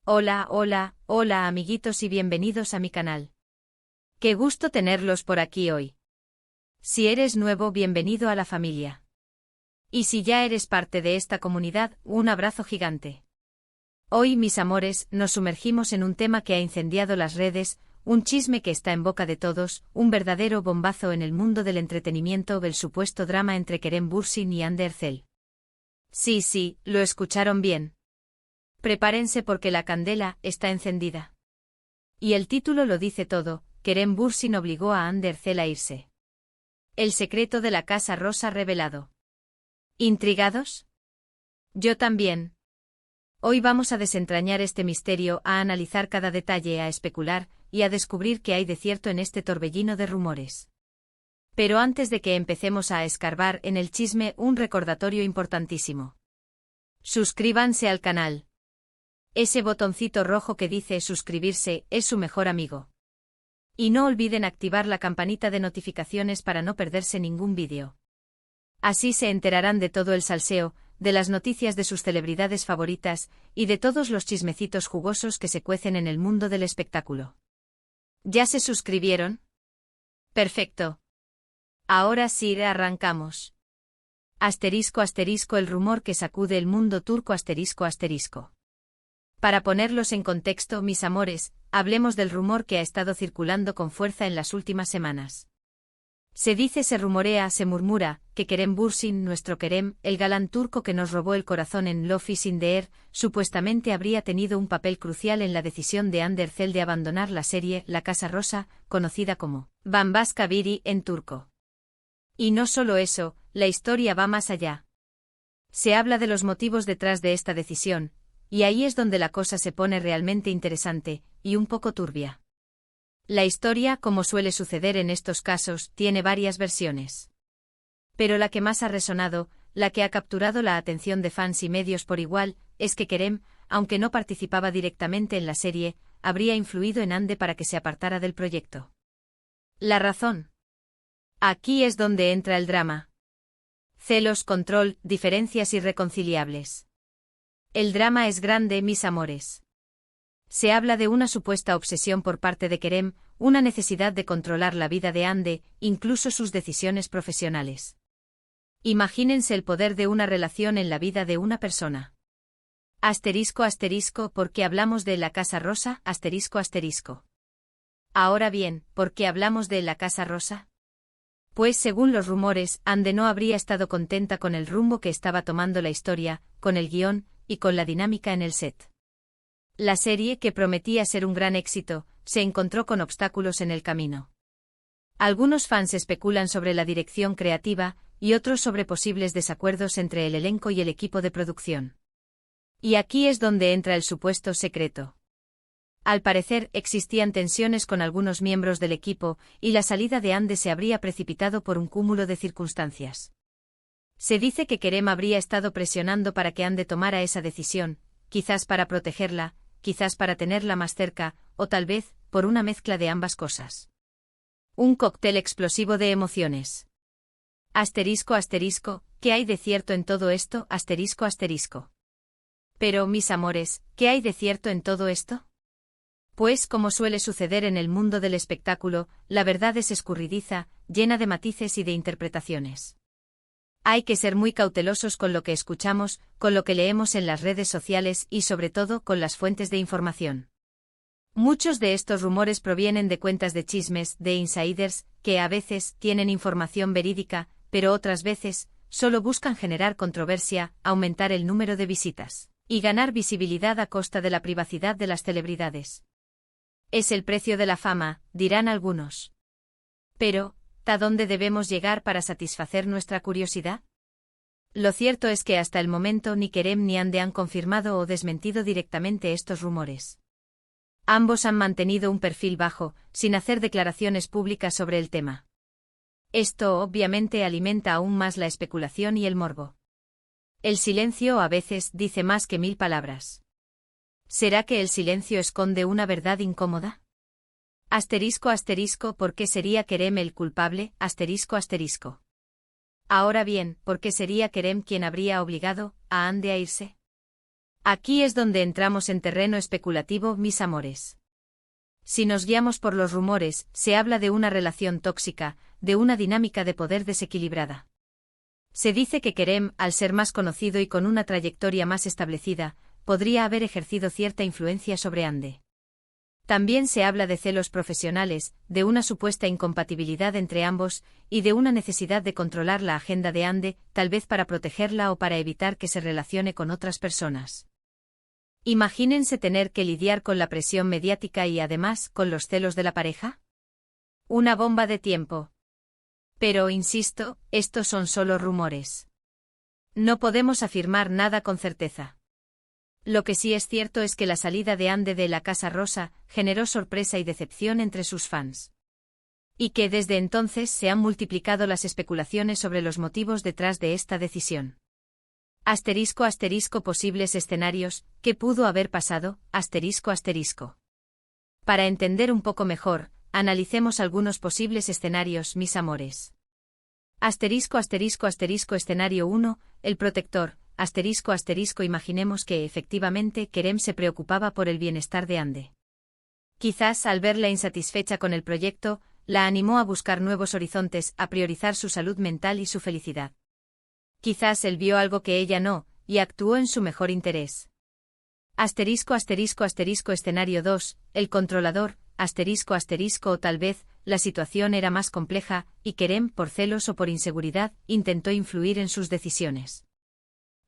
Hola, hola, hola amiguitos y bienvenidos a mi canal. Qué gusto tenerlos por aquí hoy. Si eres nuevo, bienvenido a la familia. Y si ya eres parte de esta comunidad, un abrazo gigante. Hoy, mis amores, nos sumergimos en un tema que ha incendiado las redes, un chisme que está en boca de todos, un verdadero bombazo en el mundo del entretenimiento, el supuesto drama entre Kerem Bürsin y Hande Erçel. Sí, lo escucharon bien. Prepárense porque la candela está encendida. Y el título lo dice todo: Kerem Bürsin obligó a Hande Erçel a irse. El secreto de la Casa Rosa revelado. ¿Intrigados? Yo también. Hoy vamos a desentrañar este misterio, a analizar cada detalle, a especular, y a descubrir qué hay de cierto en este torbellino de rumores. Pero antes de que empecemos a escarbar en el chisme, un recordatorio importantísimo. Suscríbanse al canal. Ese botoncito rojo que dice suscribirse es su mejor amigo. Y no olviden activar la campanita de notificaciones para no perderse ningún vídeo. Así se enterarán de todo el salseo, de las noticias de sus celebridades favoritas, y de todos los chismecitos jugosos que se cuecen en el mundo del espectáculo. ¿Ya se suscribieron? Perfecto. Ahora sí, arrancamos. ***, el rumor que sacude el mundo turco ***. Para ponerlos en contexto, mis amores, hablemos del rumor que ha estado circulando con fuerza en las últimas semanas. Se dice, se rumorea, se murmura, que Kerem Bürsin, nuestro Kerem, el galán turco que nos robó el corazón en Love is in the Air, supuestamente habría tenido un papel crucial en la decisión de Hande Erçel de abandonar la serie La Casa Rosa, conocida como Bambaşka Biri en turco. Y no solo eso, la historia va más allá. Se habla de los motivos detrás de esta decisión, y ahí es donde la cosa se pone realmente interesante, y un poco turbia. La historia, como suele suceder en estos casos, tiene varias versiones. Pero la que más ha resonado, la que ha capturado la atención de fans y medios por igual, es que Kerem, aunque no participaba directamente en la serie, habría influido en Hande para que se apartara del proyecto. ¿La razón? Aquí es donde entra el drama. Celos, control, diferencias irreconciliables. El drama es grande, mis amores. Se habla de una supuesta obsesión por parte de Kerem, una necesidad de controlar la vida de Hande, incluso sus decisiones profesionales. Imagínense el poder de una relación en la vida de una persona. ¿Por qué hablamos de La Casa Rosa? Ahora bien, ¿por qué hablamos de La Casa Rosa? Pues según los rumores, Hande no habría estado contenta con el rumbo que estaba tomando la historia, con el guión, y con la dinámica en el set. La serie, que prometía ser un gran éxito, se encontró con obstáculos en el camino. Algunos fans especulan sobre la dirección creativa, y otros sobre posibles desacuerdos entre el elenco y el equipo de producción. Y aquí es donde entra el supuesto secreto. Al parecer, existían tensiones con algunos miembros del equipo, y la salida de Hande se habría precipitado por un cúmulo de circunstancias. Se dice que Kerem habría estado presionando para que Hande tomara esa decisión, quizás para protegerla, quizás para tenerla más cerca, o tal vez, por una mezcla de ambas cosas. Un cóctel explosivo de emociones. ¿Qué hay de cierto en todo esto? Pero, mis amores, ¿qué hay de cierto en todo esto? Pues, como suele suceder en el mundo del espectáculo, la verdad es escurridiza, llena de matices y de interpretaciones. Hay que ser muy cautelosos con lo que escuchamos, con lo que leemos en las redes sociales y sobre todo con las fuentes de información. Muchos de estos rumores provienen de cuentas de chismes, de insiders, que a veces tienen información verídica, pero otras veces solo buscan generar controversia, aumentar el número de visitas y ganar visibilidad a costa de la privacidad de las celebridades. Es el precio de la fama, dirán algunos. Pero, ¿a dónde debemos llegar para satisfacer nuestra curiosidad? Lo cierto es que hasta el momento ni Kerem ni Hande han confirmado o desmentido directamente estos rumores. Ambos han mantenido un perfil bajo, sin hacer declaraciones públicas sobre el tema. Esto obviamente alimenta aún más la especulación y el morbo. El silencio a veces dice más que 1000 palabras. ¿Será que el silencio esconde una verdad incómoda? ¿Por qué sería Kerem el culpable? Ahora bien, ¿por qué sería Kerem quien habría obligado a Hande a irse? Aquí es donde entramos en terreno especulativo, mis amores. Si nos guiamos por los rumores, se habla de una relación tóxica, de una dinámica de poder desequilibrada. Se dice que Kerem, al ser más conocido y con una trayectoria más establecida, podría haber ejercido cierta influencia sobre Hande. También se habla de celos profesionales, de una supuesta incompatibilidad entre ambos, y de una necesidad de controlar la agenda de Hande, tal vez para protegerla o para evitar que se relacione con otras personas. Imagínense tener que lidiar con la presión mediática y además con los celos de la pareja. Una bomba de tiempo. Pero, insisto, estos son solo rumores. No podemos afirmar nada con certeza. Lo que sí es cierto es que la salida de Hande de la Casa Rosa generó sorpresa y decepción entre sus fans. Y que desde entonces se han multiplicado las especulaciones sobre los motivos detrás de esta decisión. *** Posibles escenarios, ¿qué pudo haber pasado? ***. Para entender un poco mejor, analicemos algunos posibles escenarios, mis amores. Escenario 1, el protector. Imaginemos que efectivamente Kerem se preocupaba por el bienestar de Hande. Quizás al verla insatisfecha con el proyecto, la animó a buscar nuevos horizontes, a priorizar su salud mental y su felicidad. Quizás él vio algo que ella no, y actuó en su mejor interés. Escenario 2, el controlador. O tal vez, la situación era más compleja, y Kerem, por celos o por inseguridad, intentó influir en sus decisiones.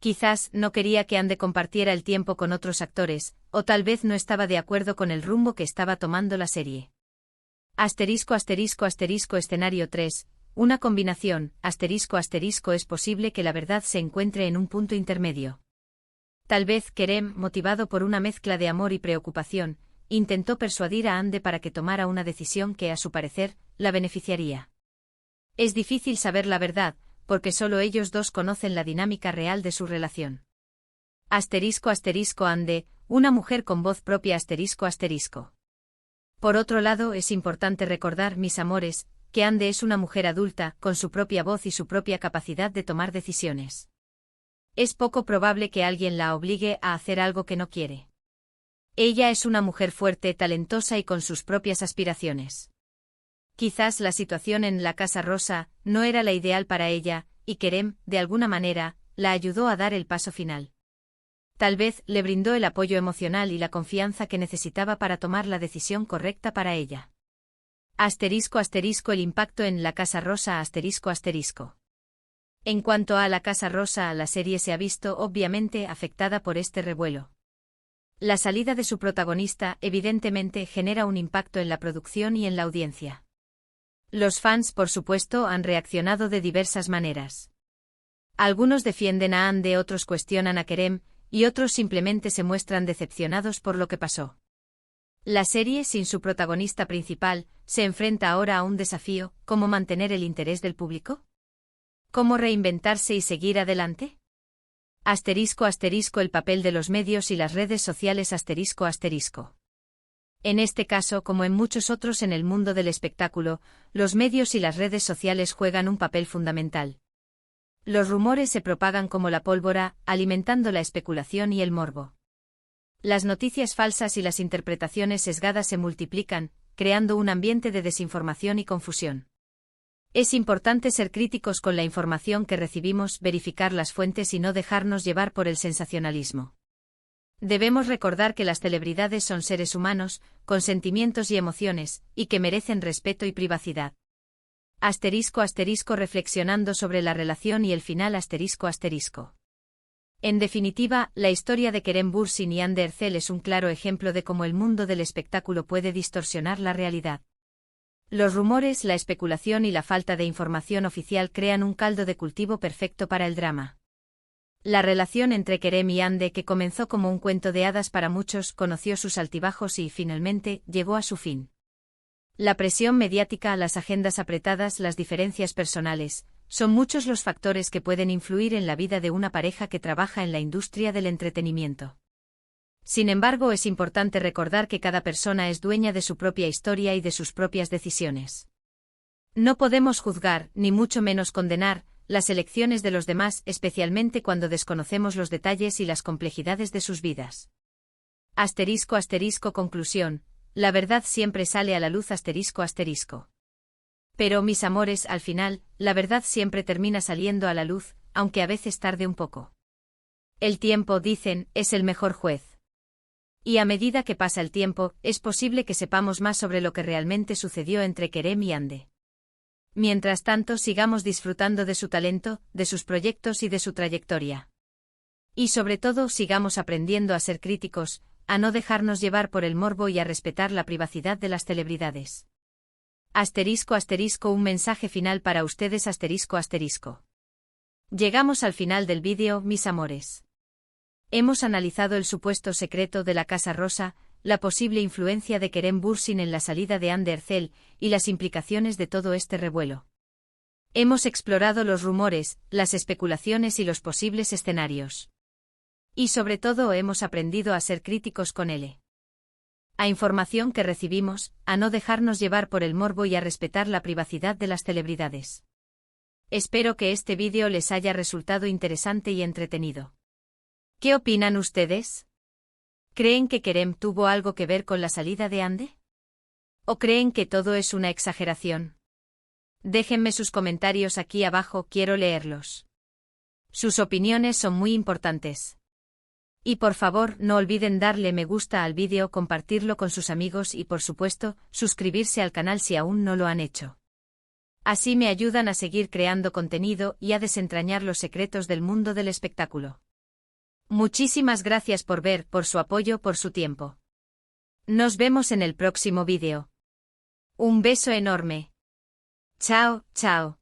Quizás no quería que Hande compartiera el tiempo con otros actores, o tal vez no estaba de acuerdo con el rumbo que estaba tomando la serie. Escenario 3, una combinación. Es posible que la verdad se encuentre en un punto intermedio. Tal vez Kerem, motivado por una mezcla de amor y preocupación, intentó persuadir a Hande para que tomara una decisión que, a su parecer, la beneficiaría. Es difícil saber la verdad, porque solo ellos dos conocen la dinámica real de su relación. Hande, una mujer con voz propia. Por otro lado, es importante recordar, mis amores, que Hande es una mujer adulta, con su propia voz y su propia capacidad de tomar decisiones. Es poco probable que alguien la obligue a hacer algo que no quiere. Ella es una mujer fuerte, talentosa y con sus propias aspiraciones. Quizás la situación en la Casa Rosa no era la ideal para ella, y Kerem, de alguna manera, la ayudó a dar el paso final. Tal vez le brindó el apoyo emocional y la confianza que necesitaba para tomar la decisión correcta para ella. El impacto en la Casa Rosa. En cuanto a la Casa Rosa, la serie se ha visto obviamente afectada por este revuelo. La salida de su protagonista evidentemente genera un impacto en la producción y en la audiencia. Los fans, por supuesto, han reaccionado de diversas maneras. Algunos defienden a Hande, otros cuestionan a Kerem, y otros simplemente se muestran decepcionados por lo que pasó. La serie, sin su protagonista principal, se enfrenta ahora a un desafío: ¿cómo mantener el interés del público? ¿Cómo reinventarse y seguir adelante? El papel de los medios y las redes sociales. En este caso, como en muchos otros en el mundo del espectáculo, los medios y las redes sociales juegan un papel fundamental. Los rumores se propagan como la pólvora, alimentando la especulación y el morbo. Las noticias falsas y las interpretaciones sesgadas se multiplican, creando un ambiente de desinformación y confusión. Es importante ser críticos con la información que recibimos, verificar las fuentes y no dejarnos llevar por el sensacionalismo. Debemos recordar que las celebridades son seres humanos, con sentimientos y emociones, y que merecen respeto y privacidad. Reflexionando sobre la relación y el final. En definitiva, la historia de Kerem Bürsin y Hande Erçel es un claro ejemplo de cómo el mundo del espectáculo puede distorsionar la realidad. Los rumores, la especulación y la falta de información oficial crean un caldo de cultivo perfecto para el drama. La relación entre Kerem y Hande, que comenzó como un cuento de hadas para muchos, conoció sus altibajos y, finalmente, llegó a su fin. La presión mediática, las agendas apretadas, las diferencias personales, son muchos los factores que pueden influir en la vida de una pareja que trabaja en la industria del entretenimiento. Sin embargo, es importante recordar que cada persona es dueña de su propia historia y de sus propias decisiones. No podemos juzgar, ni mucho menos condenar, las elecciones de los demás, especialmente cuando desconocemos los detalles y las complejidades de sus vidas. Asterisco asterisco conclusión, la verdad siempre sale a la luz asterisco asterisco. Pero, mis amores, al final, la verdad siempre termina saliendo a la luz, aunque a veces tarde un poco. El tiempo, dicen, es el mejor juez. Y a medida que pasa el tiempo, es posible que sepamos más sobre lo que realmente sucedió entre Kerem y Hande. Mientras tanto, sigamos disfrutando de su talento, de sus proyectos y de su trayectoria. Y sobre todo, sigamos aprendiendo a ser críticos, a no dejarnos llevar por el morbo y a respetar la privacidad de las celebridades. Asterisco asterisco un mensaje final para ustedes asterisco asterisco. Llegamos al final del vídeo, mis amores. Hemos analizado el supuesto secreto de la Casa Rosa, la posible influencia de Kerem Bürsin en la salida de Hande Erçel y las implicaciones de todo este revuelo. Hemos explorado los rumores, las especulaciones y los posibles escenarios. Y sobre todo hemos aprendido a ser críticos con él. A información que recibimos, a no dejarnos llevar por el morbo y a respetar la privacidad de las celebridades. Espero que este vídeo les haya resultado interesante y entretenido. ¿Qué opinan ustedes? ¿Creen que Kerem tuvo algo que ver con la salida de Hande? ¿O creen que todo es una exageración? Déjenme sus comentarios aquí abajo, quiero leerlos. Sus opiniones son muy importantes. Y por favor, no olviden darle me gusta al vídeo, compartirlo con sus amigos y por supuesto, suscribirse al canal si aún no lo han hecho. Así me ayudan a seguir creando contenido y a desentrañar los secretos del mundo del espectáculo. Muchísimas gracias por ver, por su apoyo, por su tiempo. Nos vemos en el próximo vídeo. Un beso enorme. Chao, chao.